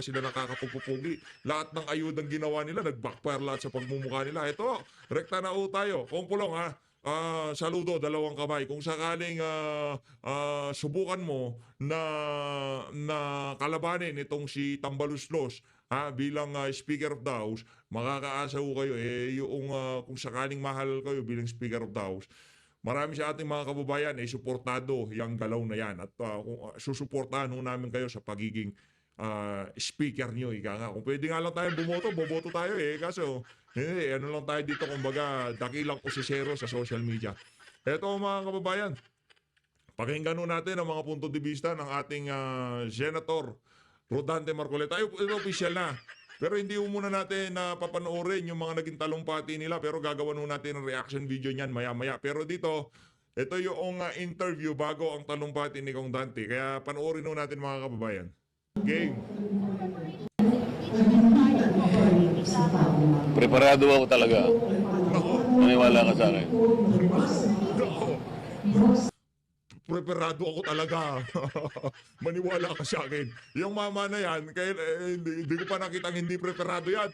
pala sila nakakapagpupugi. Lahat ng ayudang ginawa nila, nag-backfire lahat sa pagmumukha nila. Ito, rekta na o tayo. Kung pulong ha, saludo, dalawang kamay. Kung sakaling subukan mo na kalabanin itong si Tambaluslos bilang Speaker of the House, makakaasa ho kayo yung kung sakaling mahal kayo bilang Speaker of the House, marami sa ating mga kababayan suportado yung galaw na yan at susuportahan ho namin kayo sa pagiging speaker nyo. Ika nga. Kung pwede nga lang tayo bumoto, boboto tayo kaso ano lang tayo dito, kumbaga dakilang kusisero sa social media. Eto mga kababayan, pakinggan ho natin ang mga punto de vista ng ating Senator Rodante Marcoleta. Ito official na. Pero hindi mo muna natin papanoorin yung mga naging talumpati nila, pero gagawan mo natin ang reaction video niyan maya-maya. Pero dito, ito yung interview bago ang talumpati ni Kong Dante. Kaya panoorin mo natin mga kababayan. Game. Preparado ako talaga. Maniwala ka sa akin. Preparado ako talaga. Maniwala ka sa akin. Yung mama na yan, hindi ko pa nakitang hindi preparado yan.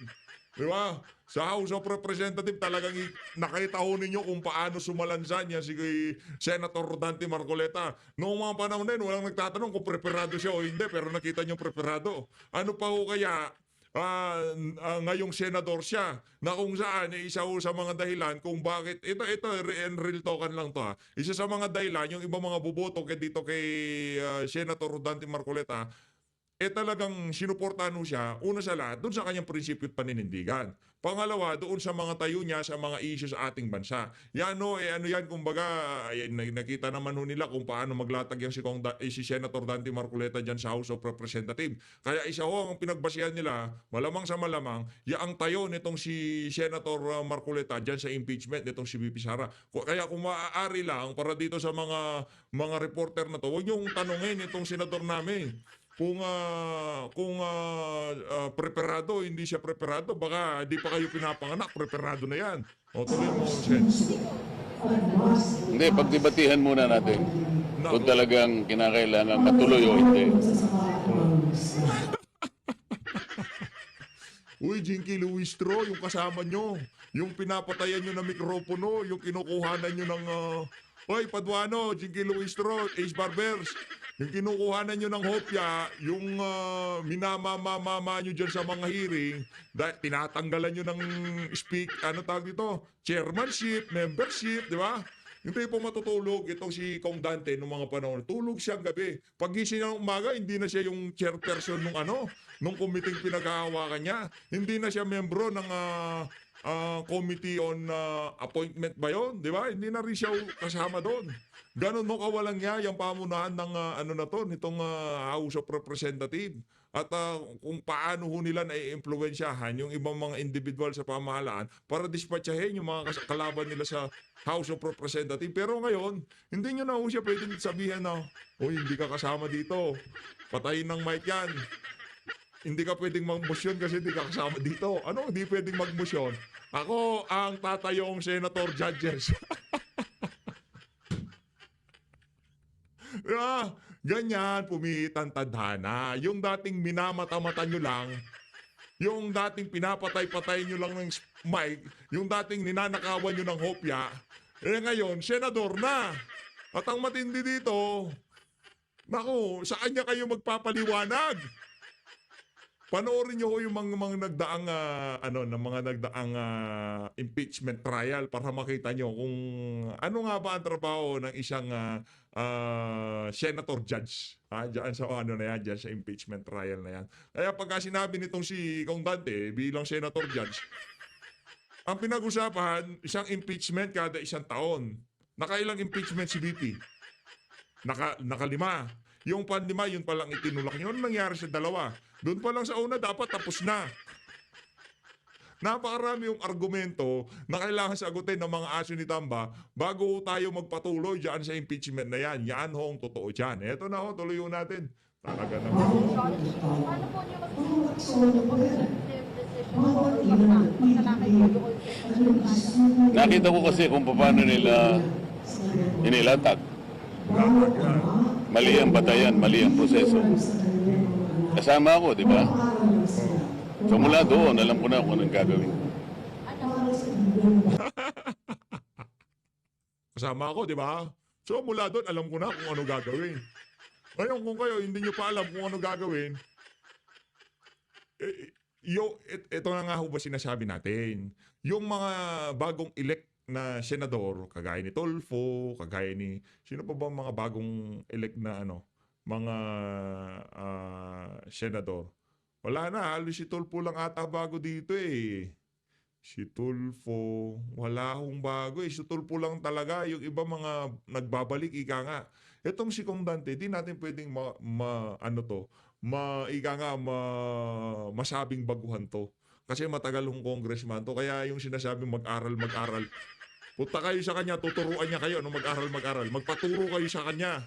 Di ba? Sa House of Representatives talagang nakita ho ninyo kung paano sumalansan yan si Senator Rodante Marcoleta. Noong mga panahon na yun, walang nagtatanong kung preparado siya o hindi, pero nakita nyo preparado. Ano pa ho kaya ngayong senador siya na kung saan isa ho sa mga dahilan kung bakit ito real talkan lang to isa sa mga dahilan yung ibang mga boboto dito kay Senator Rodante Marcoleta talagang sinuportahan ho siya, una sa lahat, doon sa kanyang prinsipyo at paninindigan. Pangalawa, doon sa mga tayo niya sa mga issues sa ating bansa. Yan ano yan, kumbaga, nakita naman ho nila kung paano maglatag yung si Senator Dante Marcoleta dyan sa House of Representatives. Kaya isa ho ang pinagbasihan nila, malamang sa malamang, ang tayo nitong si Senator Marcoleta dyan sa impeachment nitong si VP Sara. Kaya kung maaari lang, para dito sa mga reporter na to, huwag niyong tanungin itong senador namin. Kung preparado, hindi siya preparado, baka di pa kayo pinapanganak, preparado na yan. O tuloy mo, Sen. Hindi, pagdebatihan muna natin kung talagang kinakailangan matuloy o hindi. Uy, Jinky Luistro, yung kasama nyo, yung pinapatayan nyo ng mikropono, yung kinukuhanan nyo ng... Hoy, Paduano, Jinky Luistro, Ace Barbers, yung kinukuhanan nyo ng hopya, yung minamamamama nyo dyan sa mga hearing, tinatanggalan nyo ng tawag dito, chairmanship, membership, di ba? Hindi po matutulog itong si Kong Dante noong mga panahon. Tulog siya gabi. Pagising ng umaga, hindi na siya yung chairperson nung committee pinaghahawakan niya. Hindi na siya membro ng committee on appointment ba yun? Di ba? Hindi na rin siya kasama doon. Ganon mo kawalang niya yung pamunahan ng nitong House of Representatives. At kung paano ho nila na-influensyahan yung ibang mga individual sa pamahalaan para dispatchahin yung mga kalaban nila sa House of Representatives. Pero ngayon, hindi nyo na ho siya pwedeng sabihin na, "Uy, hindi ka kasama dito. Patayin ng mic yan. Hindi ka pwedeng mag-motion kasi hindi ka kasama dito." Ano? Hindi pwedeng mag-motion. Ako ang tatayong Senator Judges. Ganyan, pumitan tadhana. Yung dating minamata-mata nyo lang, yung dating pinapatay-patay nyo lang ng mic, yung dating ninanakawan nyo ng hopya, ngayon, senador na. At ang matindi dito, naku, saan niya kayo magpapaliwanag? Panoorin niyo ho yung mga nagdaang impeachment trial para makita niyo kung ano nga ba ang trabaho ng isang senator judge. Diyan sa diyan sa impeachment trial na yan. Kaya pagka sinabi nitong si Kong Dante bilang senator judge, ang pinag-usapan, isang impeachment kada isang taon. Nakailang impeachment si VP? Nakalima. Yung panlima, yun palang itinulak nyo. Ano nangyari sa dalawa? Doon pa lang sa una, dapat tapos na. Napakarami yung argumento na kailangan sagutin ng mga aso ni Tamba bago tayo magpatuloy dyan sa impeachment na yan. Yan ho ang totoo dyan. Eto na ho, tuloy ho natin. Talaga naman. Paano po niyo mag-decision? Nakita ko kasi kung paano nila inilatag. Mali ang batayan, mali ang proseso. Kasama ako, di ba? So mula doon, alam ko na kung anong gagawin. Kasama ako, di ba? So mula doon, alam ko na kung ano gagawin. Ngayon, kung kayo hindi nyo pa alam kung ano gagawin, ito na nga ho ba sinasabi natin. Yung mga bagong elect na senador, kagaya ni Tolfo, kagaya ni, sino pa ba mga bagong elect na mga senador? Wala na, halos si Tolfo lang ata bago dito eh. Si Tulfo, wala akong bago eh. Si Tulfo lang talaga. Yung iba mga nagbabalik, ika nga. Itong si Kong Dante, di natin pwedeng masabing baguhan to. Kasi matagal hong congressman to. Kaya yung sinasabing mag-aral. Punta kayo sa kanya, tuturuan niya kayo. Mag-aral. Magpaturo kayo sa kanya.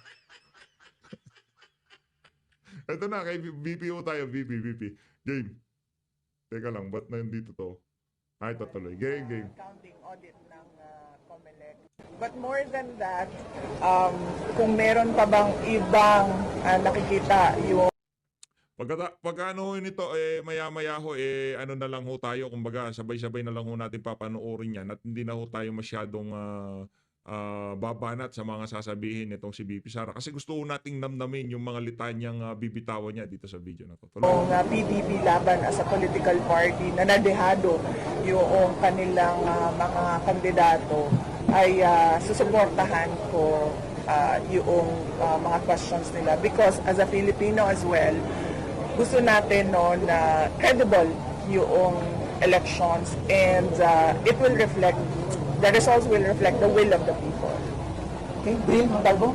Ito na, kay VPO tayo. VP. Game. Teka lang, ba't na dito to? Ay, tutuloy. Game. Accounting audit ng COMELEC. But more than that, kung meron pa bang ibang nakikita yung Pagka ano ho nito, maya-maya ho, ano na lang ho tayo, kumbaga sabay-sabay na lang ho natin papanoorin yan at hindi na ho tayo masyadong babanat sa mga sasabihin nitong si BP Sara. Kasi gusto ho nating namnamin yung mga litanyang bibitawan niya dito sa video na to. PDP laban as a political party na nadehado yung kanilang mga kandidato ay susuportahan ko yung mga questions nila because as a Filipino as well, gusto natin na credible yung elections and the results will reflect the will of the people. Okay, Bill Talbo,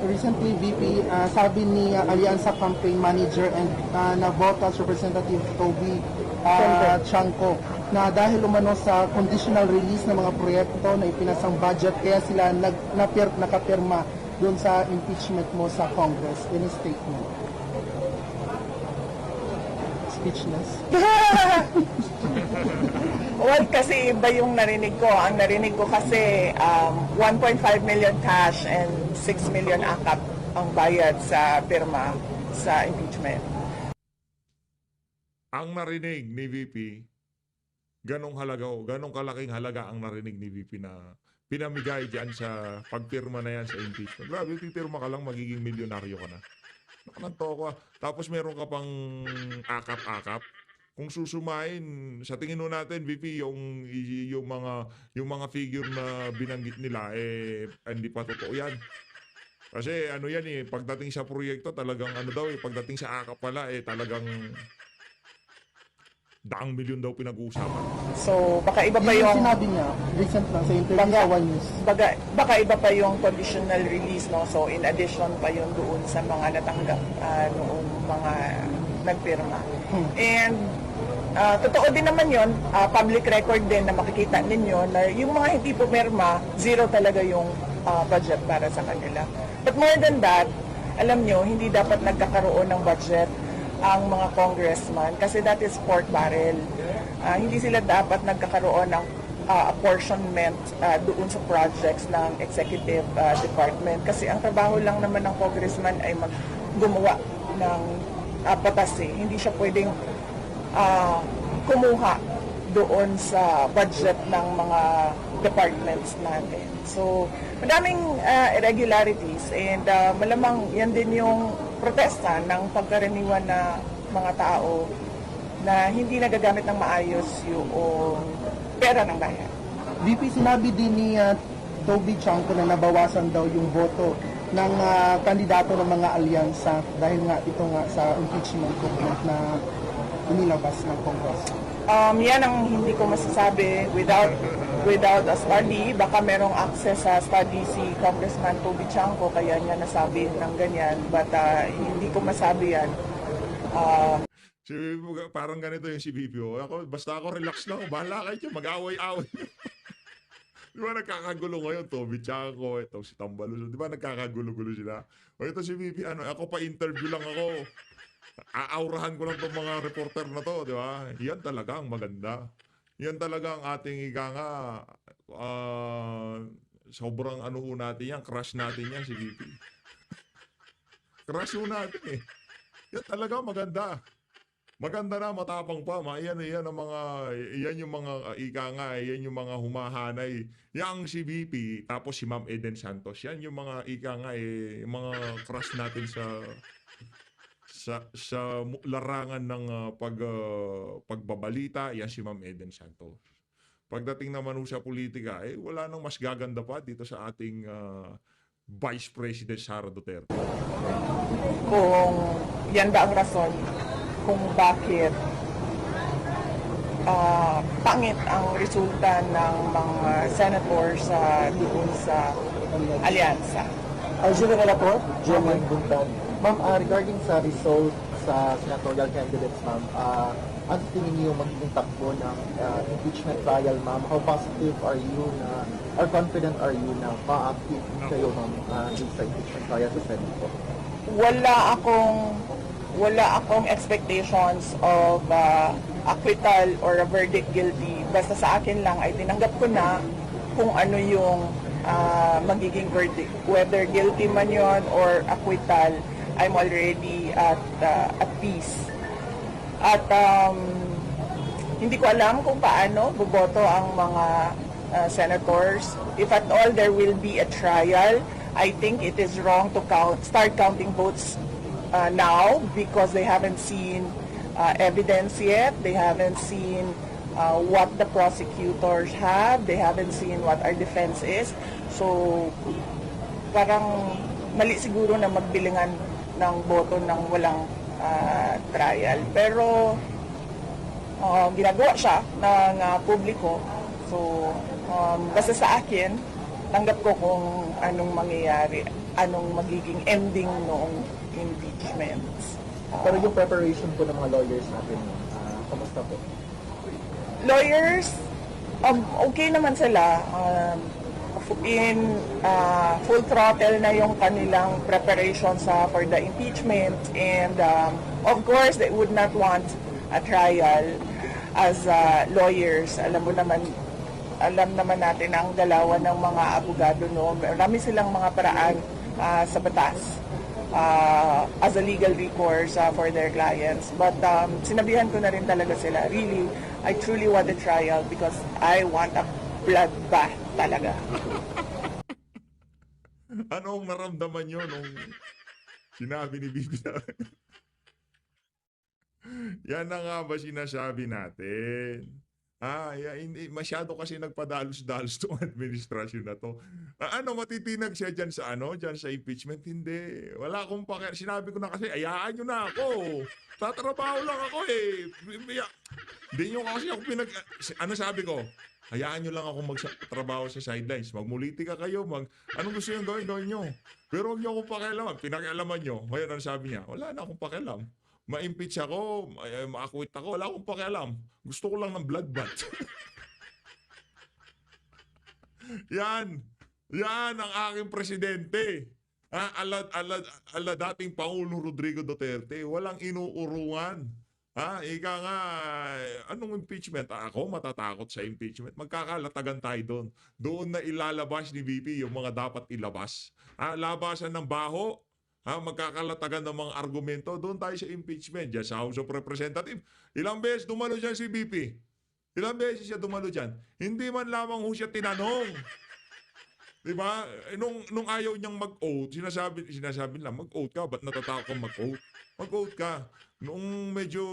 recently VP, sabi ni Alianza Campaign Manager and na-vote as Representative Toby Chanco na dahil umano sa conditional release ng mga proyekto na ipinasang budget kaya sila nakapirma doon sa impeachment mo sa Congress. Any statement? Speechless. Well, kasi iba yung narinig ko. Ang narinig ko kasi 1.5 million cash and 6 million akap ang bayad sa pirma sa impeachment. Ang narinig ni VP, ganong kalaking halaga ang narinig ni VP na pinamigay dyan sa pagpirma na yan sa impeachment. Grabe, pipirma ka lang, magiging milyonaryo ka na. Nakananto ko. Tapos meron ka pang akap-akap. Kung susumain, sa tingin mo natin, VP, yung mga figure na binanggit nila, hindi pa totoo yan. Kasi ano yan pagdating sa proyekto, talagang pagdating sa akap pala, talagang daang milyon daw pinag-uusapan. So, baka iba pa Yung yung... sinabi niya, recent lang sa interview sa One News. Baka iba pa yung conditional release, no? So, in addition pa yun doon sa mga natanggap noong mga nagpirma. And totoo din naman yun, public record din na makikita ninyo na yung mga hindi pumirma, zero talaga yung budget para sa kanila. But more than that, alam nyo, hindi dapat nagkakaroon ng budget ang mga congressman kasi that is pork barrel. Hindi sila dapat nagkakaroon ng apportionment doon sa projects ng executive department kasi ang trabaho lang naman ng congressman ay gumawa ng batas Hindi siya pwedeng kumuha doon sa budget ng mga departments natin. So, madaming irregularities and malamang yan din yung protesta ng pagkaraniwan na mga tao na hindi nagagamit ng maayos yung pera ng bayan. VP, sinabi din ni Toby Chanco na nabawasan daw yung boto ng kandidato ng mga alyansa dahil nga ito nga sa impeachment complaint na inilabas ng Congress. Yan ang hindi ko masasabi without a study. Baka merong access sa study si Congressman Toby Chanco kaya niya nasabi ng ganyan. But hindi ko masabi yan. Parang ganito yung si BPO. Basta ako relax lang. Bahala kayo dyan. Mag-away-away. Di ba nagkakagulo ngayon? Toby Chanco, ito si Tambaluso. Di ba nagkakagulo-gulo sila? O ito si VP, ako pa interview lang ako. Aaurahan ko lang itong mga reporter na to, di ba? Yan talaga ang maganda. Yan talaga ang ating sobrang natin yan, crush natin yan si VP. Crush natin Yan talaga maganda. Maganda na, matapang pa. Yan ang mga, yan yung mga, ika nga, yan yung mga humahanay. Yang si VP, tapos si Ma'am Eden Santos. Yan yung mga, ika nga, yung mga crush natin sa larangan ng pagbabalita. Yan si Ma'am Eden Santos. Pagdating naman sa politika, wala nang mas gaganda pa dito sa ating Vice President Sara Duterte. Kung yan ba ang rason kung bakit pangit ang resulta ng mga senators doon sa alyansa. General Rapport, General Buntan. Ma'am, regarding sa result sa senatorial candidates, ma'am, ano tingin niyo magiging takbo ng impeachment trial, ma'am? How positive are you na, or confident are you na ma-active kayo, ma'am, sa impeachment trial sa Senate po? Wala akong expectations of acquittal or a verdict guilty. Basta sa akin lang ay tinanggap ko na kung ano yung magiging verdict. Whether guilty man yon or acquittal, I'm already at peace. At hindi ko alam kung paano boboto ang mga senators. If at all there will be a trial, I think it is wrong to start counting votes now because they haven't seen evidence yet. They haven't seen what the prosecutors have. They haven't seen what our defense is. So, parang mali siguro na magbilingan ng boto ng walang trial. Pero, ginagawa siya ng publiko. So, basta sa akin, tanggap ko kung anong mangyayari, anong magiging ending noong impeachments. Pero yung preparation po ng mga lawyers natin, kamusta po? Lawyers, okay naman sila. In full throttle na yung kanilang preparations for the impeachment, and of course they would not want a trial as lawyers. Alam naman natin ang galawan ng mga abogado, no? Marami silang mga paraan sa batas as a legal recourse for their clients. But sinabihan ko na rin talaga sila, really, I truly want a trial because I want a bloodbath talaga. Anong naramdaman nyo nung sinabi ni Bibi na yan na nga ba sinasabi natin? Hindi, masyado kasi nagpadalos-dalos tong administrasyon na to. Matitinag siya dyan sa dyan sa impeachment? Hindi. Wala akong sinabi ko na kasi, ayaan nyo na ako. Tatrabaho lang ako eh. Hindi nyo kasi ako sabi ko? Hayaan nyo lang ako magtrabaho sa sidelines. Magmulitika kayo. Anong gusto nyo gawin nyo? Pero huwag nyo akong pakialaman. Pinakialaman nyo. Ngayon, ano sabi niya? Wala na akong pakialam. Ma-impeach ako, ma-acquit ako, wala akong pakialam. Gusto ko lang ng bloodbath. Yan ang aking presidente. Ala dating Pangulo Rodrigo Duterte, walang inuurungan. Ika nga, anong impeachment? Ako matatakot sa impeachment. Magkakalatagan tayo doon. Doon na ilalabas ni VP yung mga dapat ilabas. Labasan ng baho. Magkakalatagan ng mga argumento, doon tayo sa impeachment, dyan sa House of Representatives. Ilang beses dumalo dyan si BP? Ilang beses siya dumalo dyan? Hindi man lamang siya tinanong. Diba? Nung ayaw niyang mag-oath, sinasabi nila, mag-oath ka, ba't natatakot kang mag-oath? Mag-oath ka. Nung medyo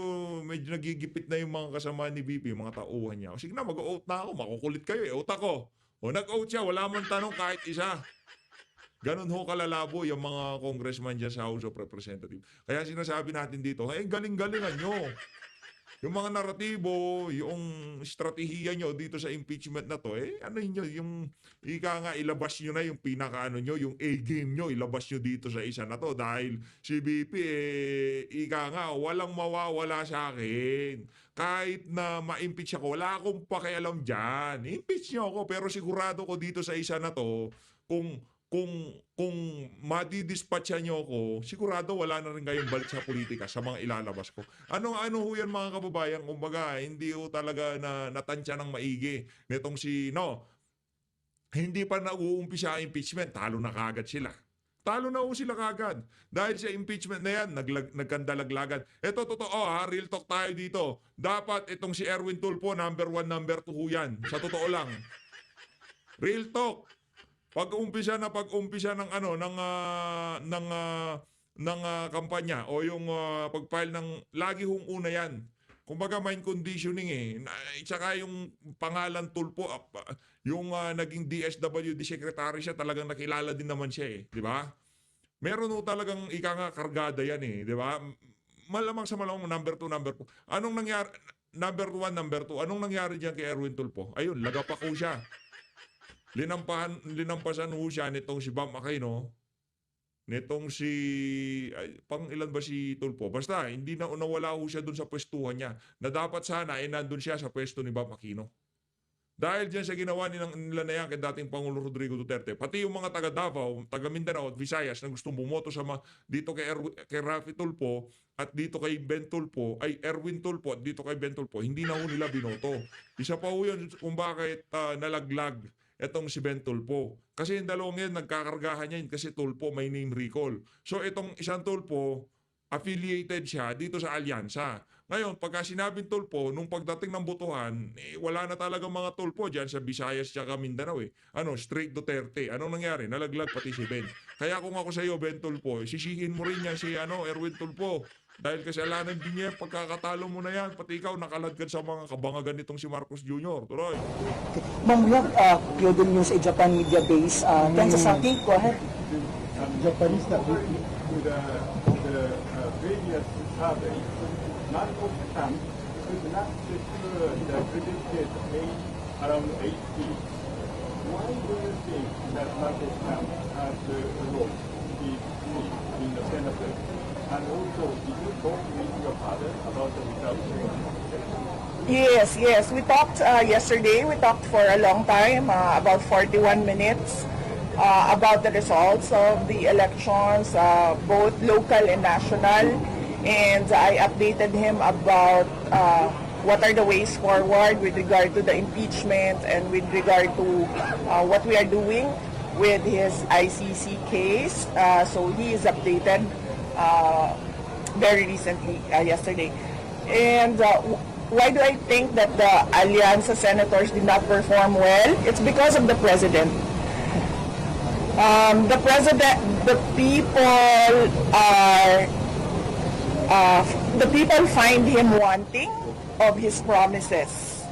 nagigipit na yung mga kasama ni BP, mga tauhan niya, sige na, mag-oath na ako, makukulit kayo, oath ako. Nag-oath siya, wala man tanong kahit isa. Ganon ho kalalabo yung mga congressman dyan sa House of Representatives. Kaya sinasabi natin dito, galing-galingan nyo. Yung mga naratibo, yung estratehiya nyo dito sa impeachment na to, yung ika nga ilabas nyo na yung nyo, yung A-game nyo, ilabas nyo dito sa isa na to. Dahil si BP, ika nga, walang mawawala sa akin. Kahit na ma-impeach ako, wala akong pakialam dyan. Impeach nyo ako, pero sigurado ko dito sa isa na to, kung madidispatcha nyo ako, sigurado wala na rin kayong balik sa politika sa mga ilalabas ko. Ano ho yan mga kababayan? Kumbaga, hindi ho talaga natansya ng maigi. Netong hindi pa nag-uumpisa ang impeachment, talo na kagad sila. talo na ho sila kagad. Dahil sa impeachment na yan, nagkandalaglagan. Ito totoo ha, real talk tayo dito. Dapat itong si Erwin Tulfo, number 1, number 2 ho yan. Sa totoo lang. Real talk. Pag-umpisa ng kampanya o yung pag-file ng lagi hong una yan. Kumbaga mind conditioning Tsaka yung pangalan Tulfo, yung naging DSWD secretary siya, talagang nakilala din naman siya di ba? Meron ho talagang ika nga kargada yan di ba? Malamang sa malamang number 2, number 2. Anong nangyari? Number 1, number 2. Anong nangyari diyan kay Erwin Tulfo? Ayun, lagapak ho siya. Linampasan ho siya nitong si Bam Aquino. Nitong pang ilan ba si Tulfo? Basta, hindi na nawala ho siya dun sa pwestuhan niya. Na dapat sana nandun siya sa pwesto ni Bam Aquino. Dahil dyan sa ginawa nila na yan kay dating Pangulo Rodrigo Duterte, pati yung mga taga Davao, taga Mindanao at Visayas na gustong bumoto dito kay Raffy Tulfo at dito kay Ben Tulfo, ay Erwin Tulfo at dito kay Ben Tulfo, hindi na ho nila binoto. Isa pa ho yun kung bakit nalaglag etong si Ben Tulfo. Kasi yung dalawang yan, nagkakargahan niya yun kasi Tulfo may name recall. So itong isang Tulfo, affiliated siya dito sa alyansa. Ngayon, pagka sinabing Tulfo, nung pagdating ng botohan, wala na talaga mga Tulfo dyan sa Visayas at Mindanao straight Duterte. Anong nangyari? Nalaglag pati si Ben. Kaya kung ako sa iyo, Ben Tulfo, sisihin mo rin yan si Erwin Tulfo. Dahil kasalanan din niya, pagkakatalo mo na yan, pati ikaw nakaladkad sa mga kabangagan nitong si Marcos Jr. Tuloy. Ma'am, we have Kyodo News, a Japan media base. Thanks sa akin. Go ahead. Japanese na to the previous survey, Marcos Trump could not secure the predicted age around 80. Why do you think that Marcos Trump has lost his seat in the Senate? And also, did you talk with your father about the results? Yes. We talked yesterday. We talked for a long time, about 41 minutes, about the results of the elections, both local and national. And I updated him about what are the ways forward with regard to the impeachment and with regard to what we are doing with his ICC case. So he is updated very recently, yesterday. And why do I think that the Alianza senators did not perform well? It's because of the president. The people find him wanting of his promises.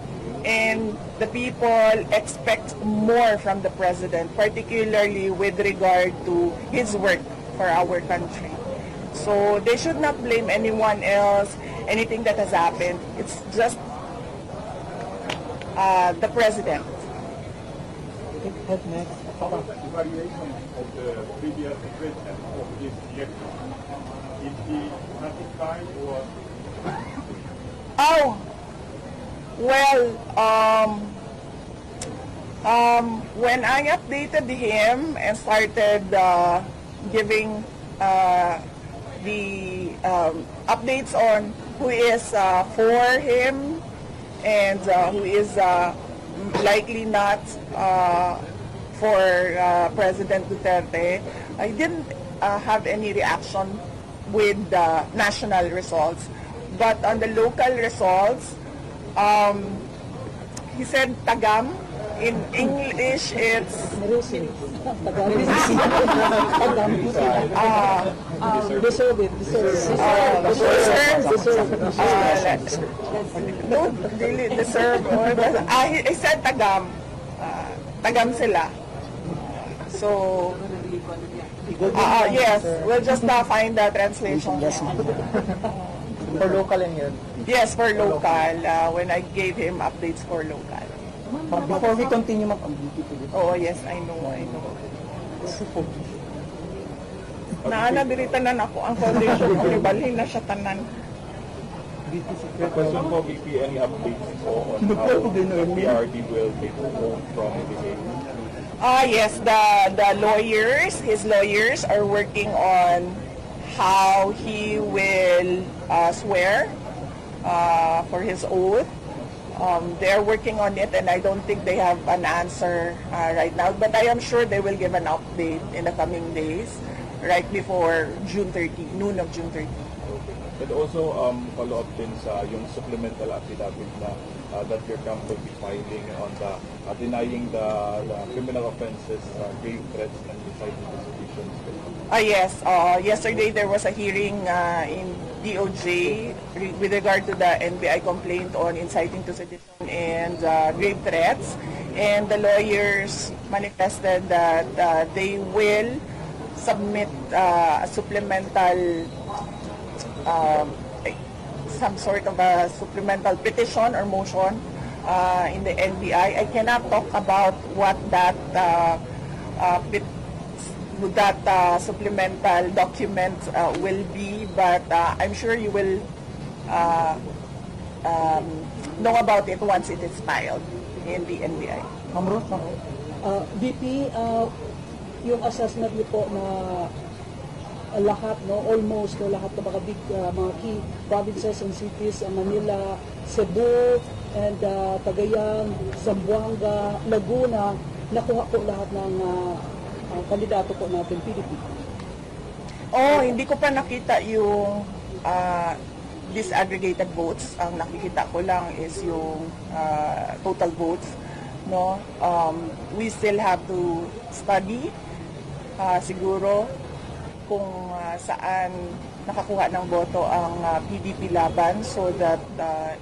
And the people expect more from the president, particularly with regard to his work for our country. So they should not blame anyone else, anything that has happened. It's just the president. How about the evaluation of the previous president of this election? Is he satisfied or? When I updated him and started giving the updates on who is for him and who is likely not for President Duterte, I didn't have any reaction with the national results. But on the local results, he said tagam. In English, it's Deserve it. No, really deserve. I said tagam. Tagam sila. So, yes, we'll just find the translation. For local and here. Yes, for local. When I gave him updates for local. Before we continue, Oh, yes, I know. Naanabilitan na ako ang foundation ko. Ibalhin na siya tanan. Question for VP, any updates on how the PRD will take home from the game? Yes, his lawyers are working on how he will swear for his oath. They're working on it, and I don't think they have an answer right now. But I am sure they will give an update in the coming days. right before June 30, noon of June 30. And also, follow up din sa yung supplemental affidavit na that your camp will be filing on the denying the criminal offenses, grave threats, and inciting to sedition. Yes, yesterday there was a hearing in DOJ with regard to the NBI complaint on inciting to sedition and grave threats. And the lawyers manifested that they will submit a supplemental some sort of a supplemental petition or motion in the NBI. I cannot talk about what that supplemental document will be, but I'm sure you will know about it once it is filed in the NBI. Ma'am Ruth, VP, yung assessment niyo po na lahat, no, almost no, lahat ng mga big mga key provinces and cities, Manila, Cebu, and Cagayan, Zamboanga, Laguna, nakuha po lahat ng kandidato po natin, PDP. Oh, hindi ko pa nakita yung disaggregated votes. Ang nakikita ko lang is yung total votes, no. We still have to study siguro kung saan nakakuha ng boto ang PDP laban, so that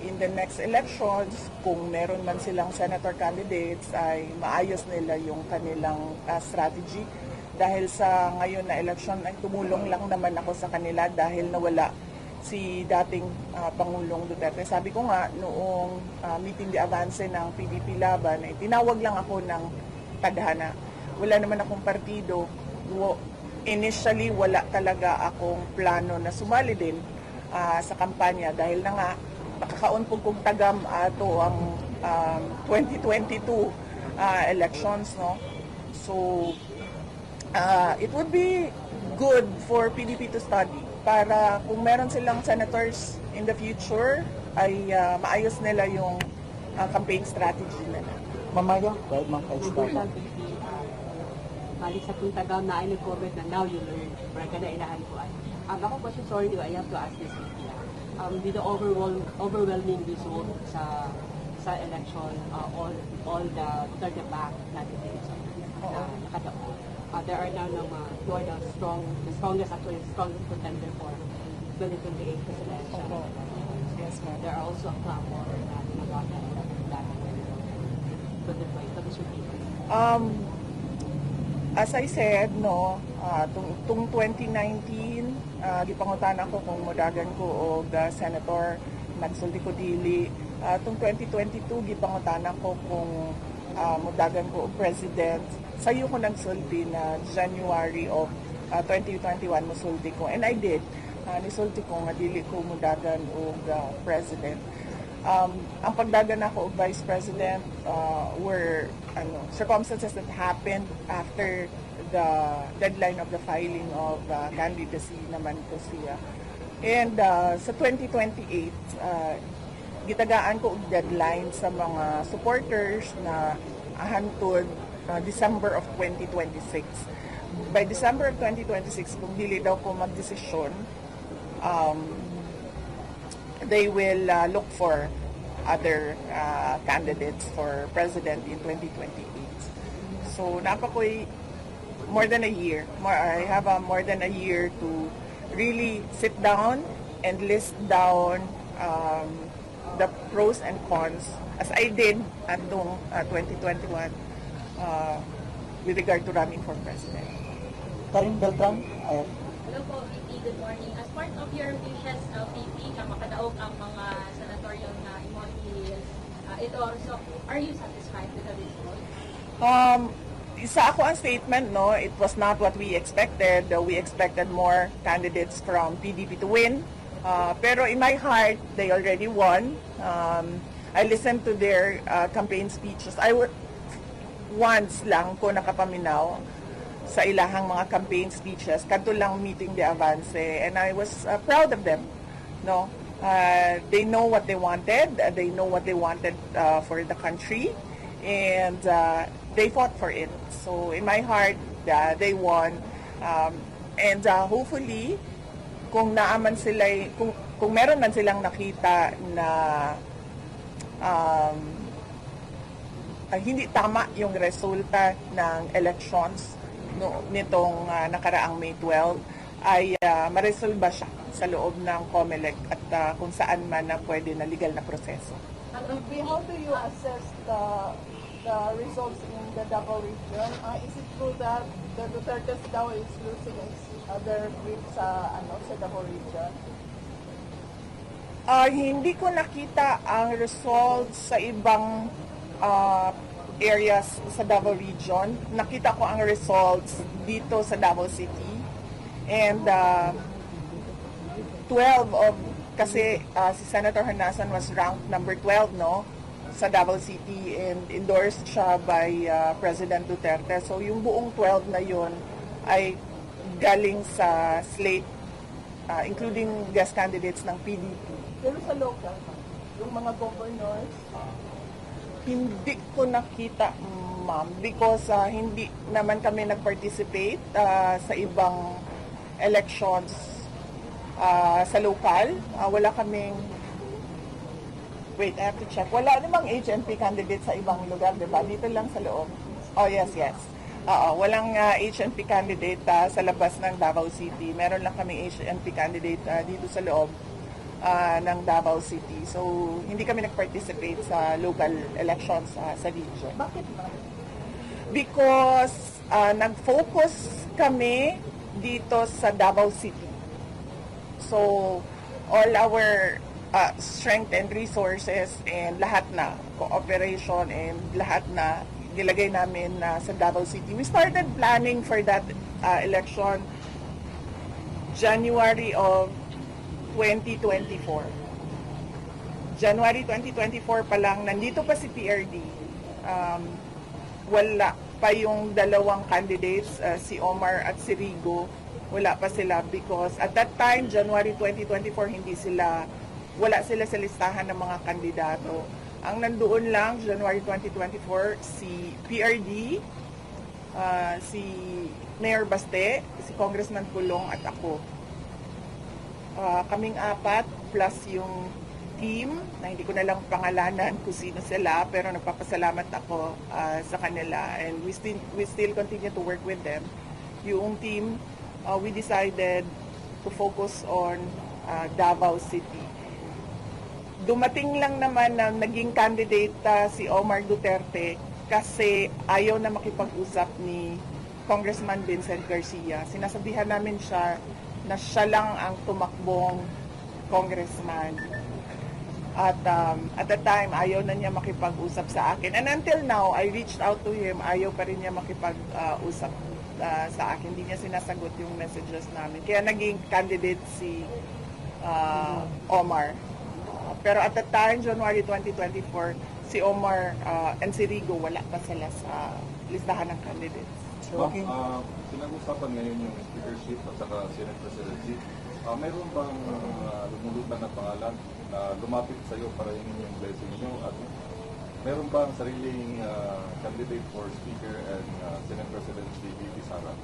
in the next elections, kung meron man silang senator candidates, ay maayos nila yung kanilang strategy. Dahil sa ngayon na election ay tumulong lang naman ako sa kanila dahil nawala si dating Pangulong Duterte. Sabi ko nga noong meeting de avance ng PDP laban ay tinawag lang ako ng tadhana. Wala naman akong partido. Initially, wala talaga akong plano na sumali din sa kampanya dahil na nga nakakaon po kong tagam ato ang 2022 elections, no. So it would be good for PDP to study para kung meron silang senators in the future ay maayos nila yung campaign strategy nila. Mamaya, right, Ma'am Kaistan? Balik sa punta daw na ay nag-comment na now you learn. Para ka na inahan ko ay. Ako po siya, sorry, I have to ask this. With the overwhelming result sa election, all the back candidates nakadao. There are now who are the strongest contender for 2028 presidential. Yes, ma'am. There are also a clamor na ginagawa na that 2028. As I said, no, tung 2019, gipangutan ako kung modagan ko og senator, nagsulti ko dili. Tung 2022, gipangutan ako kung modagan ko og president. Sayo ko nagsulti na January of 2021 musulti ko. And I did. Nisulti ko nga dili ko modagan og president. Ang pagdagan ako og vice president were circumstances that happened after the deadline of the filing of candidacy naman ko siya. And sa 2028, gitagaan ko og deadline sa mga supporters na hantod December of 2026. By December of 2026, kung dili daw ko magdesisyon, they will look for other candidates for president in 2028. So napakoy more than a year. I have more than a year to really sit down and list down the pros and cons as I did at 2021 with regard to running for president. Karin Beltran, Hello po, VP. Good morning. As part of your wishes, VP, na makadaog ang mga senatorial na imong ito also, are you satisfied with the result? Sa ako ang statement, no, it was not what we expected. We expected more candidates from PDP to win. Pero in my heart, they already won. I listened to their campaign speeches. Once lang ko nakapaminaw sa ilahang mga campaign speeches, kadto lang meeting de avance, and I was proud of them. No, they know what they wanted. They know what they wanted for the country, and they fought for it. So in my heart, they won. And hopefully, kung naaman sila, kung meron man silang nakita na hindi tama yung resulta ng elections nitong nakaraang May 12, ay maresolba siya sa loob ng COMELEC at kung saan man na pwede na legal na proseso. How do you assess the results in the Davao region? Is it true that the Duterte's daw is losing its other grip sa Davao region? Hindi ko nakita ang results sa ibang areas sa Davao region. Nakita ko ang results dito sa Davao City. And 12 of, kasi si Senator Hornasan was ranked number 12, no? Sa Davao City, and endorsed siya by President Duterte. So yung buong 12 na yun ay galing sa slate, including guest candidates ng PDP. Pero sa local, yung mga governors, hindi ko nakita, ma'am, because hindi naman kami nag-participate sa ibang elections sa local. Wala kaming, wait, I have to check. Wala namang HNP candidate sa ibang lugar, di ba? Dito lang sa loob. Oh, yes, yes. Walang HNP candidate sa labas ng Davao City. Meron lang kaming HNP candidate dito sa loob ng Davao City. So, hindi kami nag-participate sa local elections sa region. bakit ba? Because nag-focus kami dito sa Davao City. So, all our strength and resources and lahat na, cooperation and lahat na, nilagay namin sa Davao City. We started planning for that election January of 2024. January 2024 pa lang, nandito pa si PRD. Wala pa yung dalawang candidates, si Omar at si Rigo. Wala pa sila because at that time, January 2024, wala sila sa listahan ng mga kandidato. Ang nandoon lang, January 2024, si PRD, si Mayor Baste, si Congressman Pulong at ako. Kaming apat plus yung team na hindi ko na lang pangalanan kung sino sila, pero nagpapasalamat ako sa kanila, and we still continue to work with them. Yung team, we decided to focus on Davao City. Dumating lang naman na naging candidate si Omar Duterte kasi ayaw na makipag-usap ni Congressman Vincent Garcia. Sinasabihan namin siya na siya lang ang tumakbong congressman. At at the time, ayaw na niya makipag-usap sa akin. And until now, I reached out to him, ayaw pa rin niya makipag-usap sa akin. Hindi niya sinasagot yung messages namin. Kaya naging candidate si Omar. Pero at the time, January 2024, si Omar and si Rigo, wala pa sila sa listahan ng candidates. Ma'am, pinag-usapan ngayon yung speakership at saka Senate presidency. Meron bang lumulutan na pangalan na lumapit sa iyo para hingin yung blessing nyo? At meron bang sariling candidate for speaker and Senate presidency, VP Sara?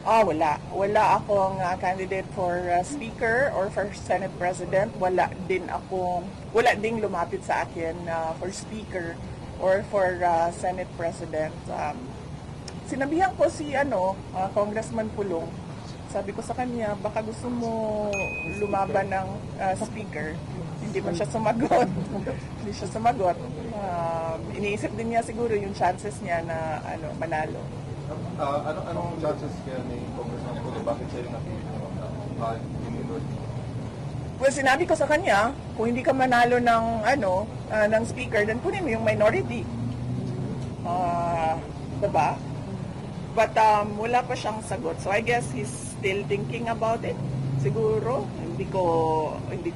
Wala. Wala akong candidate for speaker or for Senate president. Wala ding lumapit sa akin for speaker or for Senate president. Sinabihan ko si Congressman Pulong. Sabi ko sa kanya, baka gusto mo lumaban ng speaker. Hindi man siya sumagot. Hindi siya sumagot. Iniisip din niya siguro yung chances niya na manalo. Anong chances kaya ni Congressman Pulong? Bakit siya yung napili mo? Well, sinabi ko sa kanya, kung hindi ka manalo ng ng speaker, then kunin mo yung minority. Diba? But wala pa siyang sagot. So I guess he's still thinking about it. Siguro, hindi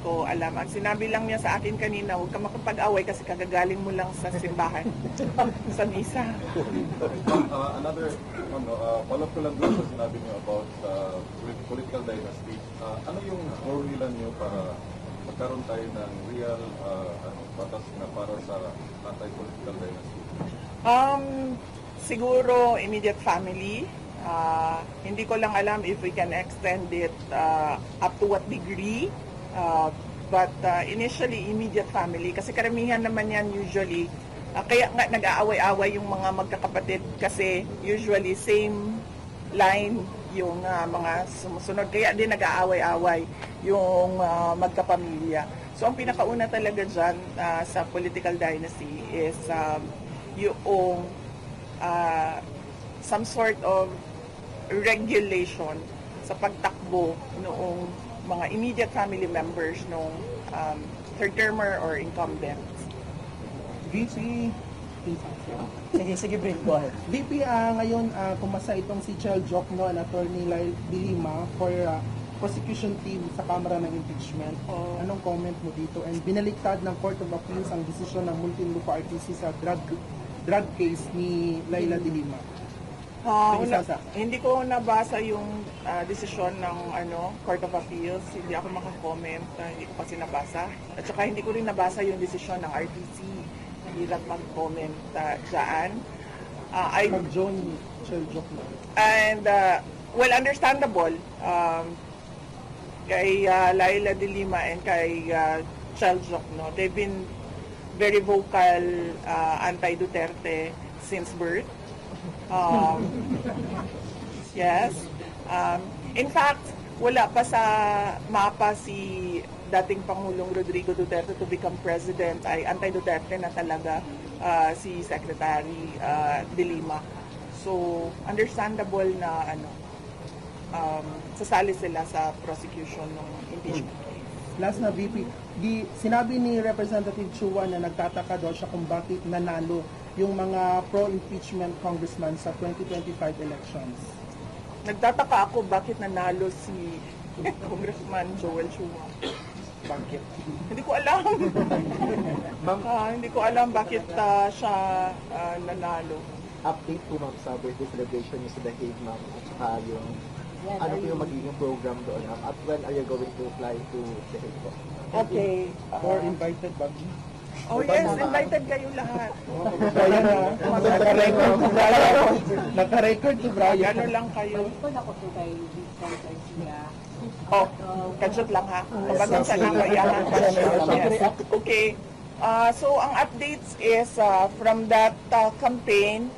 ko alam. Ang sinabi lang niya sa akin kanina, huwag ka makapag-away kasi kagagaling mo lang sa simbahan, sa misa. Another, follow-up ko lang doon sa sinabi niyo about political dynasty. Ano yung goal nila niyo para magkaroon tayo ng real batas na para sa anti-political dynasty? Siguro immediate family, Hindi ko lang alam if we can extend it up to what degree. But initially, immediate family. Kasi karamihan naman yan usually. Kaya nga nag-aaway-away yung mga magkakapatid kasi usually same line yung mga sumusunod. Kaya din nag-aaway-away yung magkapamilya. So ang pinakauna talaga dyan sa political dynasty is yung some sort of regulation sa pagtakbo noong mga immediate family members nung third termer or incumbents. VP, Sige, Brent, go ahead. VP, ngayon pumasa itong si Chel Jokno and Attorney Lyle De Lima for prosecution team sa Kamara ng Impeachment. Anong comment mo dito? And binaliktad ng Court of Appeals ang desisyon ng Muntinlupa RTC sa drug case ni Laila De Lima. Hindi ko nabasa yung desisyon ng Court of Appeals. Hindi ako makakomment. Hindi ko kasi nabasa. At saka hindi ko rin nabasa yung desisyon ng RTC. Hirap mag-comment dyan. John Chel Jokno. And, well, understandable. Kay Laila De Lima and kay Chel Jokno, they've been very vocal anti-Duterte since birth. Yes. In fact, wala pa sa mapa si dating Pangulong Rodrigo Duterte to become president ay anti-Duterte na talaga si Secretary De Lima. So, understandable na sasali sila sa prosecution ng impeachment case. Last na VP, sinabi ni Representative Chua na nagtataka daw siya kung bakit nanalo yung mga pro-impeachment congressman sa 2025 elections. Nagtataka ako bakit nanalo si Congressman Joel Chua. Bakit? Hindi ko alam. Hindi ko alam bakit siya nanalo. Update po ma'am sa birthday celebration niyo sa The Hague ma'am at saka yung ano po yung magiging program doon ma'am at when are you going to fly to The Hague po? Okay. Or invited ba? Oh yes, invited kayo lahat. Brian naka-record to Brian. Gano'n lang kayo. Ako po kay Vincent Garcia. Oh, kadsot lang ha. Kapag sa nakayahan. Okay. So ang updates is from that campaign,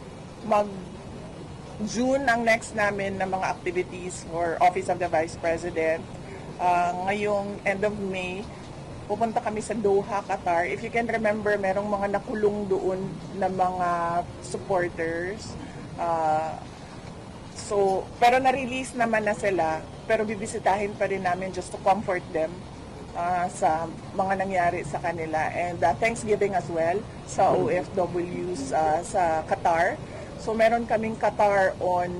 June ang next namin na mga activities for Office of the Vice President. Ngayong end of May, pupunta kami sa Doha, Qatar. If you can remember, merong mga nakulong doon na mga supporters. Pero na-release naman na sila, pero bibisitahin pa rin namin just to comfort them sa mga nangyari sa kanila. And Thanksgiving as well sa OFWs sa Qatar. So meron kaming Qatar on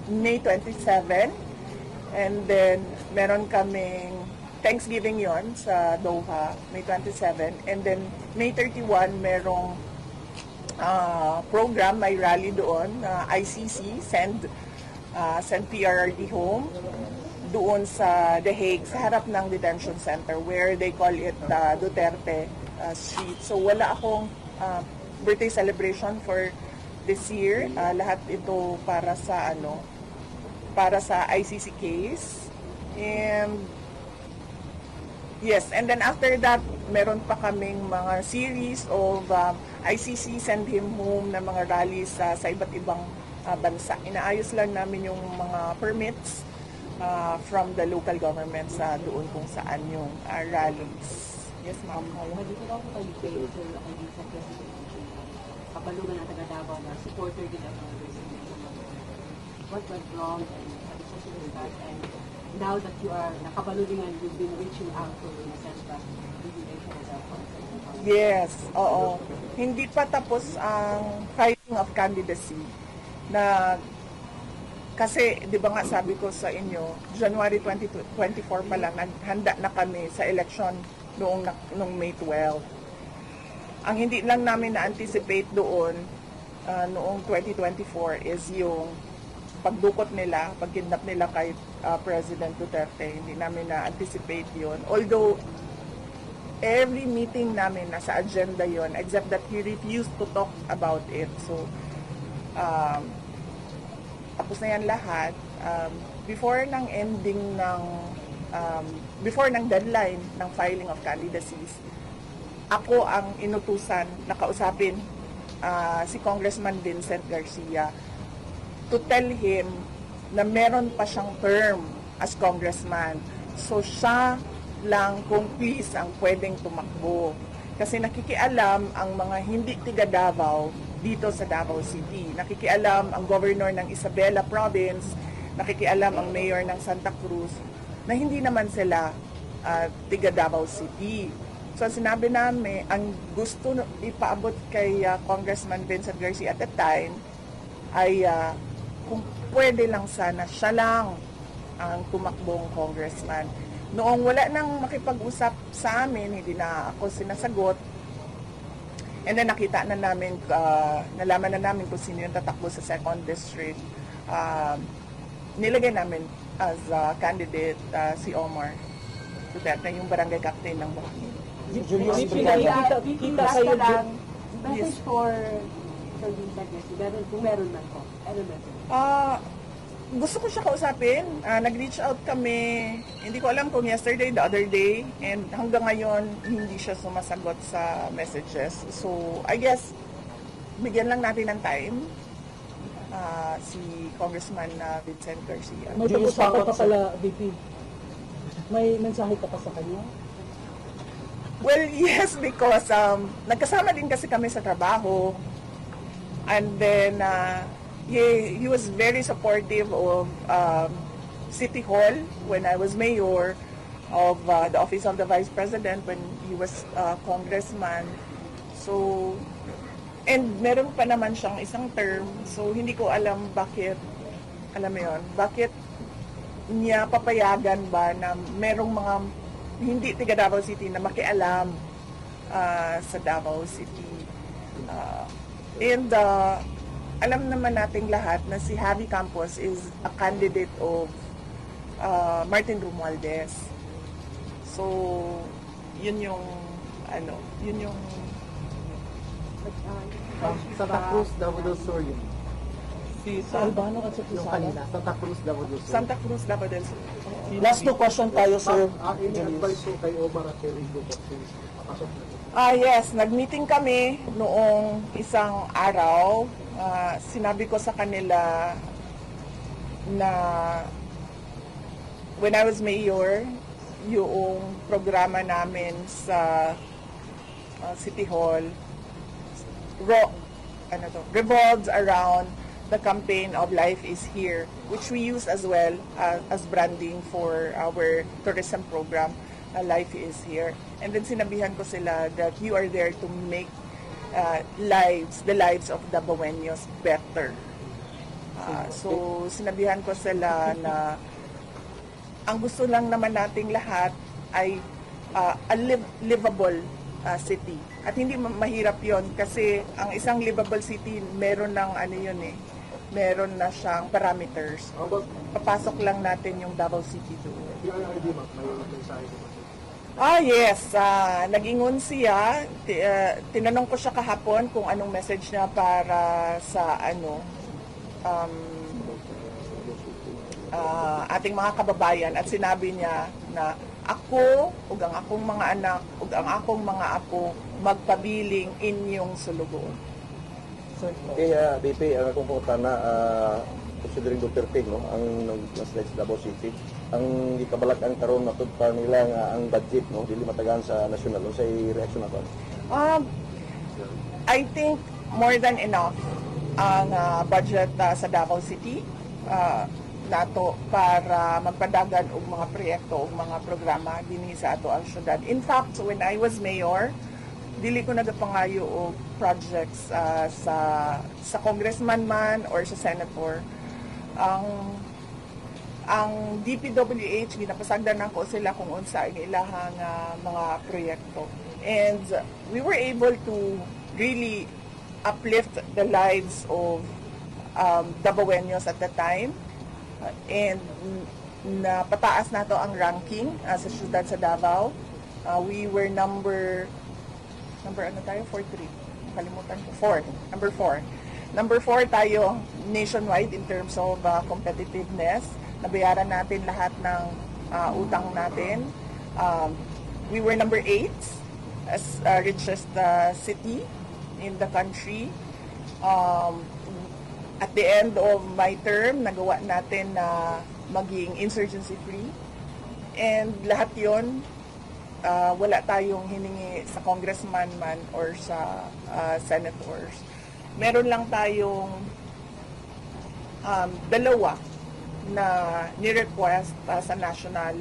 May 27 and then meron kaming Thanksgiving yon sa Doha, May 27, and then May 31 merong program, may rally doon, ICC, send PRRD home doon sa The Hague, sa harap ng detention center where they call it Duterte Street. So wala akong birthday celebration for this year. Lahat ito para sa ICC case. And yes, and then after that, meron pa kaming mga series of ICC send him home na mga rallies sa iba't ibang bansa. Inaayos lang namin yung mga permits from the local government sa doon kung saan yung rallies. Yes, ma'am. Dito ako kay Faye, sir, sa President. Kapalungan ng taga-Davao na supporter din ako ng President. What went wrong and sabi sa that, and now that you are nakabalungan, you've been reaching out to in a sense that yes, oo. Hindi pa tapos ang filing of candidacy na kasi, di ba nga sabi ko sa inyo, January 2024 pa lang, naghanda na kami sa election noong May 12. Ang hindi lang namin na-anticipate doon noong 2024 is yung pagdukot nila, pagkidnap nila kay President Duterte. Hindi namin na-anticipate yun. Although, every meeting namin nasa agenda yon except that he refused to talk about it. So, tapos na yan lahat, before ng ending ng, before ng deadline ng filing of candidacies, ako ang inutusan na kausapin si Congressman Vincent Garcia to tell him na meron pa siyang term as congressman. So siya lang kung please ang pwedeng tumakbo. Kasi nakikialam ang mga hindi tiga Davao dito sa Davao City. Nakikialam ang governor ng Isabela Province, nakikialam ang mayor ng Santa Cruz, na hindi naman sila tiga Davao City. So sinabi namin, ang gusto ipaabot kay Congressman Vincent Garcia at that time ay kung pwede lang sana siya lang ang tumakbong congressman. Noong wala nang makipag-usap sa amin, hindi na ako sinasagot. And then nakita na namin, nalaman na namin kung sino yung tatakbo sa 2nd District. Nilagay namin as candidate si Omar Duterte, yung barangay captain ng Bukid. Kita kayo lang, message for Sir Vincent Garcia, kung meron man po. Ano message? Gusto ko siya kausapin. Nag-reach out kami, hindi ko alam kung yesterday, the other day, and hanggang ngayon, hindi siya sumasagot sa messages. So, I guess, bigyan lang natin ng time si Congressman Vincent Garcia. May pag-usapan ka pala, VP. May mensahe ka pa sa kanya? Well, yes, because nagkasama din kasi kami sa trabaho. And then, he was very supportive of City Hall when I was mayor, of the Office of the Vice President when he was congressman. So, and meron pa naman siyang isang term. So, hindi ko alam bakit, alam mo yun, bakit niya papayagan ba na merong mga hindi tiga Davao City na makialam sa Davao City. And alam naman nating lahat na si Javi Campos is a candidate of Martin Romualdez. So, yun yung Santa Cruz, Davao del Sur yun. Sa Albano at sa Yung Quezon? kanina, Santa Cruz, Davao del Sur. Santa Cruz, Davao del Sur. Last 2 question tayo, sir. Ini-advise ko kay Omar at kay Rico since papasok na. Yes, nag-meeting kami noong isang araw. Sinabi ko sa kanila na when I was mayor, yung programa namin sa City Hall revolves around the campaign of Life is Here, which we use as well as branding for our tourism program, Life is Here. And then sinabihan ko sila that you are there to make the lives of the Davaoenos better. So sinabihan ko sila na ang gusto lang naman nating lahat ay a livable city. At hindi mahirap yon kasi ang isang livable city meron ng meron na siyang parameters. Papasok lang natin yung Davao City doon. Yes. Nag-ingon siya. Tinanong ko siya kahapon kung anong message niya para sa ating mga kababayan, at sinabi niya na ako, ug ang akong mga anak, ug ang akong mga apo magpabiling inyong sulugon. Kaya BP, ang akong punta na considering Duterte, no, ang nag-slide sa Davao City, ang ikabalak ang karon na pa nila nga ang budget, no, dili matagaan sa national, sa reaction ako. I think more than enough ang budget sa Davao City nato para magpadagan og mga proyekto og mga programa dinhi sa ato ang syudad. In fact, when I was mayor, dili ko nagapangayo og projects sa congressman man or sa senator. Ang DPWH ginapasagdan nako sila kung unsa ang ilahang mga proyekto. And we were able to really uplift the lives of Davaoenos at the time. And napataas nato ang ranking sa syudad sa Davao. We were number 4. Kalimutan ko, 4. Number 4. Number 4 tayo nationwide in terms of competitiveness. Nabayaran natin lahat ng utang natin. We were number 8 as richest city in the country. At the end of my term, nagawa natin na maging insurgency-free. And lahat yon, wala tayong hiningi sa congressman man or sa senators. Meron lang tayong dalawa na ni-request sa national.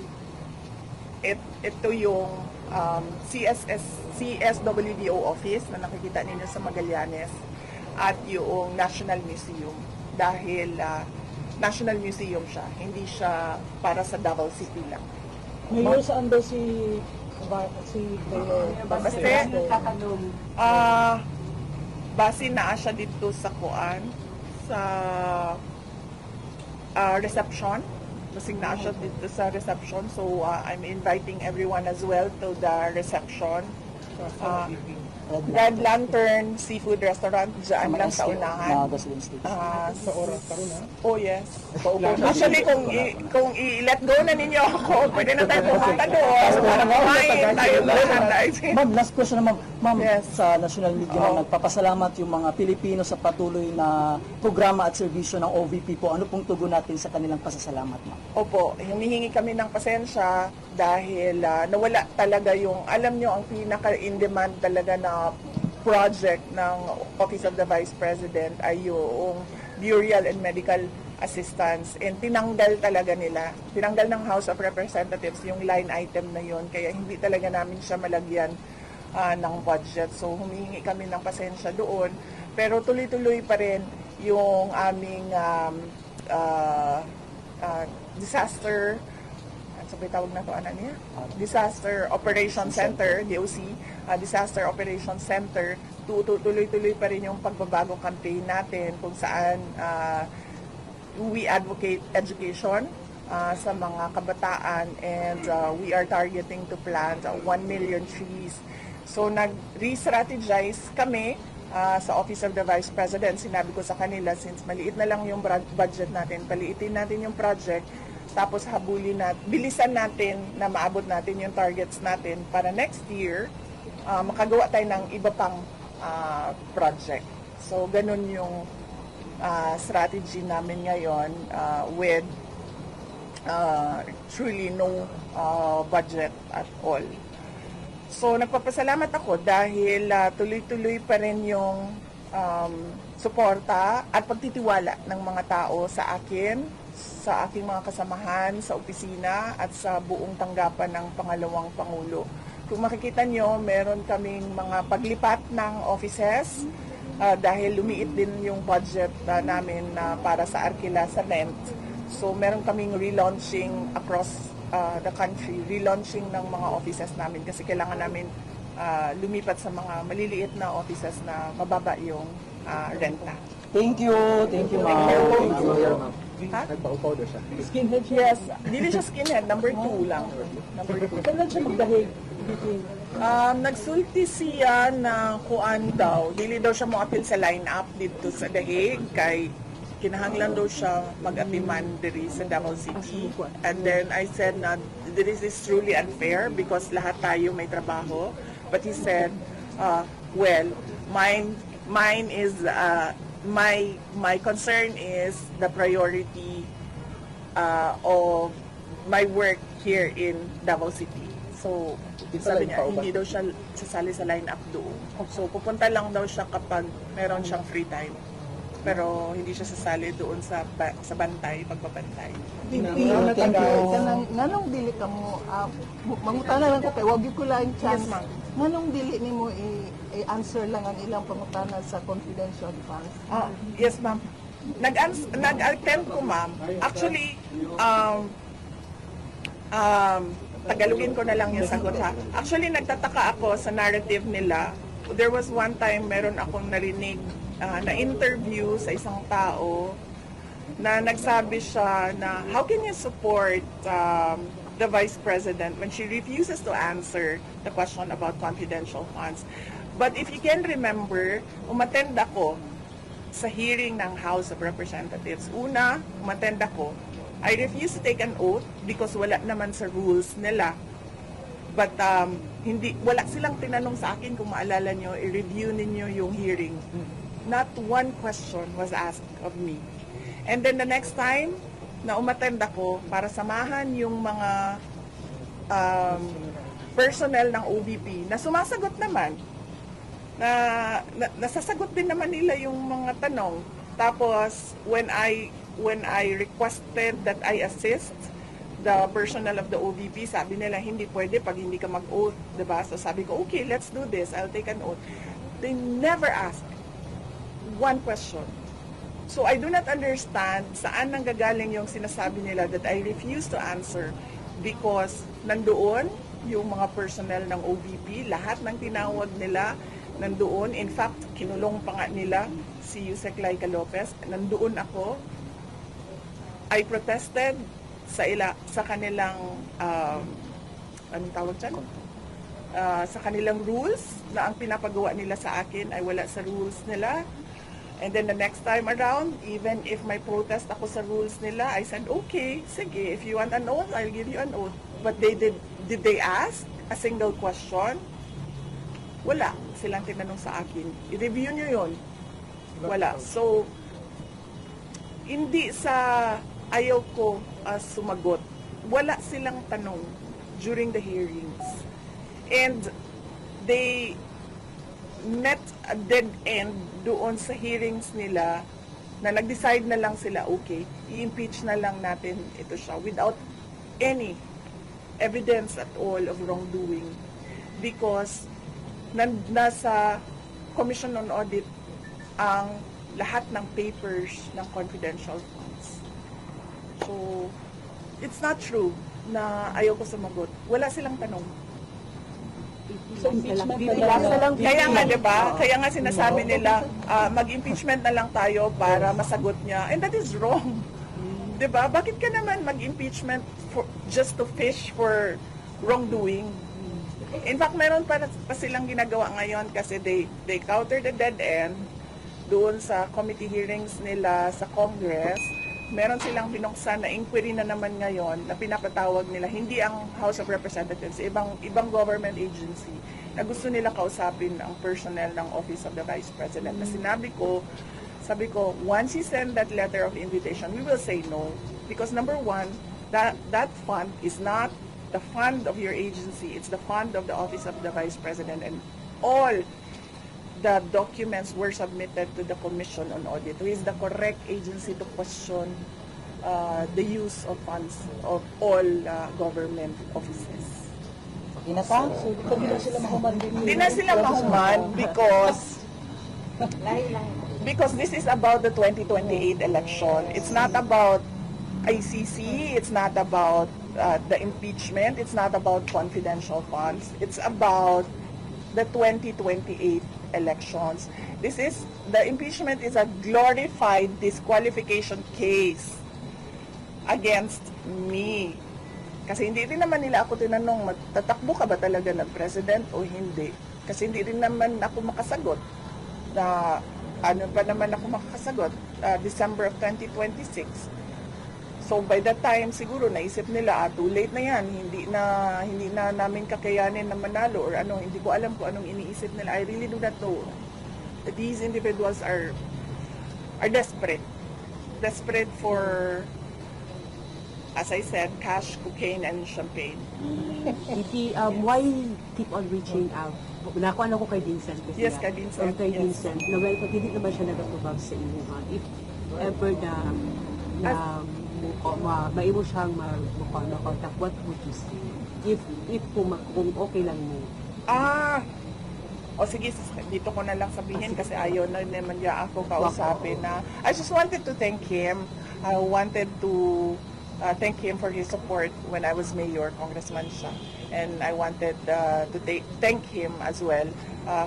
Ito yung CSWDO office na nakikita ninyo sa Magallanes at yung National Museum. Dahil National Museum siya, hindi siya para sa Davao City lang. Mayor, saan daw si Mayor Baste? Base na siya dito sa reception. Basing na siya dito sa reception. So, I'm inviting everyone as well to the reception. Red Lantern Seafood Restaurant, dyan lang sa unahan. Oh, yes. Actually, kung i-let go na ninyo ako, pwede na tayo pumunta doon para kumain tayo lahat. Ma'am, last question na ma'am. Sa national media na nagpapasalamat yung mga Pilipino sa patuloy na programa at serbisyo ng OVP po. Ano pong tugon natin sa kanilang pasasalamat, ma'am? Opo, humihingi kami ng pasensya dahil nawala talaga yung, alam nyo, ang pinaka-in-demand talaga na project ng Office of the Vice President ay yung burial and medical assistance, and tinanggal talaga nila. Tinanggal ng House of Representatives yung line item na yun, kaya hindi talaga namin siya malagyan ng budget. So humingi kami ng pasensya doon, pero tuloy-tuloy pa rin yung aming disaster, sabi tawag na to, Disaster Operation Center, DOC, Disaster Operation Center. Tuloy-tuloy pa rin yung pagbabago campaign natin kung saan we advocate education sa mga kabataan, and we are targeting to plant 1 million trees. So nag-re-strategize kami sa Office of the Vice President. Sinabi ko sa kanila, since maliit na lang yung budget natin, paliitin natin yung project, tapos habulin natin, bilisan natin na maabot natin yung targets natin para next year, makagawa tayo ng iba pang project. So ganun yung strategy namin ngayon with truly no budget at all. So nagpapasalamat ako dahil tuloy-tuloy pa rin yung suporta at pagtitiwala ng mga tao sa akin, sa aking mga kasamahan sa opisina at sa buong tanggapan ng pangalawang Pangulo. Kung makikita nyo, meron kaming mga paglipat ng offices dahil lumiit din yung budget namin para sa arkila, sa rent. So meron kaming relaunching across the country, relaunching ng mga offices namin kasi kailangan namin lumipat sa mga maliliit na offices na mababa yung renta. Thank you, ma'am. Thank you. Ha? Nagpa-powder siya. Skinhead siya. Yes, hindi siya skinhead, number 2 lang. Number 2. Kailan siya magdahig? Nagsulti siya na kuan daw, dili daw siya mo-appeal sa line-up dito sa Dahig, kay kinahanglan daw siya mag-apiman diri sa Davao City. And then I said na this is truly unfair because lahat tayo may trabaho. But he said, well, mine is my concern is the priority of my work here in Davao City. So, sabi niya, hindi daw siya sasali sa line-up doon. So, pupunta lang daw siya kapag meron siyang free time. Pero hindi siya sasali doon sa bantay, pagbabantay. Thank you. Nganong dili ka mo, mangutana lang ko kay wag ko lang chance. Yes, ma'am. Nganong dili nimo i-answer lang ang ilang pangutana sa confidential funds? Yes, ma'am. Nag-attempt ko, ma'am. Actually, Tagalogin ko na lang yung sagot, ha. Actually, nagtataka ako sa narrative nila. There was one time, meron akong narinig na interview sa isang tao na nagsabi siya na how can you support the Vice President when she refuses to answer the question about confidential funds. But if you can remember, umattend ako sa hearing ng House of Representatives. Una, umattend ako. I refused to take an oath because wala naman sa rules nila. But wala silang tinanong sa akin, kung maalala nyo, i-review ninyo yung hearing. Not one question was asked of me. And then the next time na umattend ako para samahan yung mga personnel ng OVP na sumasagot naman, nasasagot din naman nila yung mga tanong. Tapos when I requested that I assist the personnel of the OVP, sabi nila hindi pwede pag hindi ka mag-oath, diba? So sabi ko, okay, let's do this. I'll take an oath. They never asked one question. So I do not understand saan nanggagaling yung sinasabi nila that I refuse to answer because nandoon yung mga personnel ng OVP, lahat ng tinawag nila nandoon. In fact, kinulong pa nga nila si Yusek Laika Lopez. Nandoon ako. I protested sa kanilang anong tawag dyan? Sa kanilang rules na ang pinapagawa nila sa akin ay wala sa rules nila. And then the next time around, even if may protest ako sa rules nila, I said, okay, sige, if you want an oath, I'll give you an oath. But did they ask a single question? Wala silang tinanong sa akin. I-review nyo yun. Wala. So, hindi sa ayaw ko sumagot. Wala silang tanong during the hearings. And they met a dead end doon sa hearings nila na nag-decide na lang sila, okay, i-impeach na lang natin ito siya without any evidence at all of wrongdoing because nasa Commission on Audit ang lahat ng papers ng confidential funds. So, it's not true na ayaw ko sumagot. Wala silang tanong. So, impeachment na lang. Kaya nga, diba? Kaya nga sinasabi nila, mag-impeachment na lang tayo para masagot niya. And that is wrong. Diba? Bakit ka naman mag-impeachment just to fish for wrongdoing? In fact, meron pa silang ginagawa ngayon kasi they countered the dead end doon sa committee hearings nila sa Congress. Meron silang binuksan na inquiry na naman ngayon na pinapatawag nila, hindi ang House of Representatives, ibang government agency na gusto nila kausapin ang personnel ng Office of the Vice President. Na sabi ko, once you send that letter of invitation, we will say no. Because number one, that fund is not the fund of your agency, it's the fund of the Office of the Vice President, and all the documents were submitted to the Commission on Audit, who is the correct agency to question the use of funds of all government offices. Hindi na sila mahuman din. Hindi na sila mahuman because this is about the 2028 election. It's not about ICC, it's not about the impeachment, it's not about confidential funds, it's about the 2028 elections. The impeachment is a glorified disqualification case against me. Kasi hindi rin naman nila ako tinanong, tatakbo ka ba talaga ng president o hindi? Kasi hindi rin naman ako makasagot. Ano pa naman ako makasagot? December of 2026. So by that time, siguro naisip nila, too late na yan, hindi na namin kakayanin na manalo or ano, hindi ko alam kung anong iniisip nila. I really do not know. These individuals are desperate. Desperate for, as I said, cash, cocaine, and champagne. Why keep on reaching out? Nakuha ko kay Vincent. Kasi Yes, kay Vincent. Kay Vincent. Na well, pag hindi naman siya nagatubag sa inyo. If ever maimo siyang mag-contact, what would you say? If kung okay lang mo. Sige, dito ko na lang sabihin kasi ayaw na naman niya ako kausapin na. I just wanted to thank him. I wanted to thank him for his support when I was mayor, congressman siya. And I wanted to thank him as well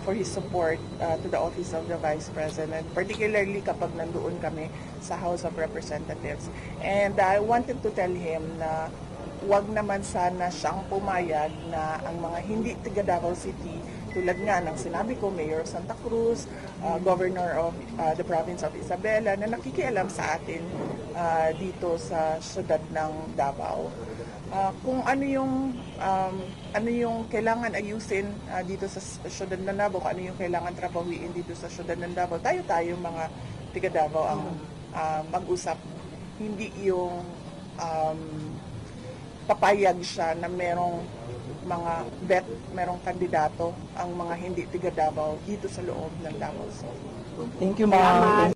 for his support to the Office of the Vice President, particularly kapag nandoon kami sa House of Representatives. And I wanted to tell him na wag naman sana siyang pumayag na ang mga hindi taga Davao City tulad nga ng sinabi ko, Mayor of Santa Cruz, Governor of the Province of Isabela, na nakikialam sa atin dito sa syudad ng Davao. Kung ano yung kailangan ayusin dito sa syudad ng Davao, kung ano yung kailangan trabahuin dito sa syudad ng Davao, tayo mga tiga Davao ang mag-usap. Hindi yung papayag siya na merong mga merong kandidato ang mga hindi tiga Davao dito sa loob ng Davao. So, Thank you, ma'am.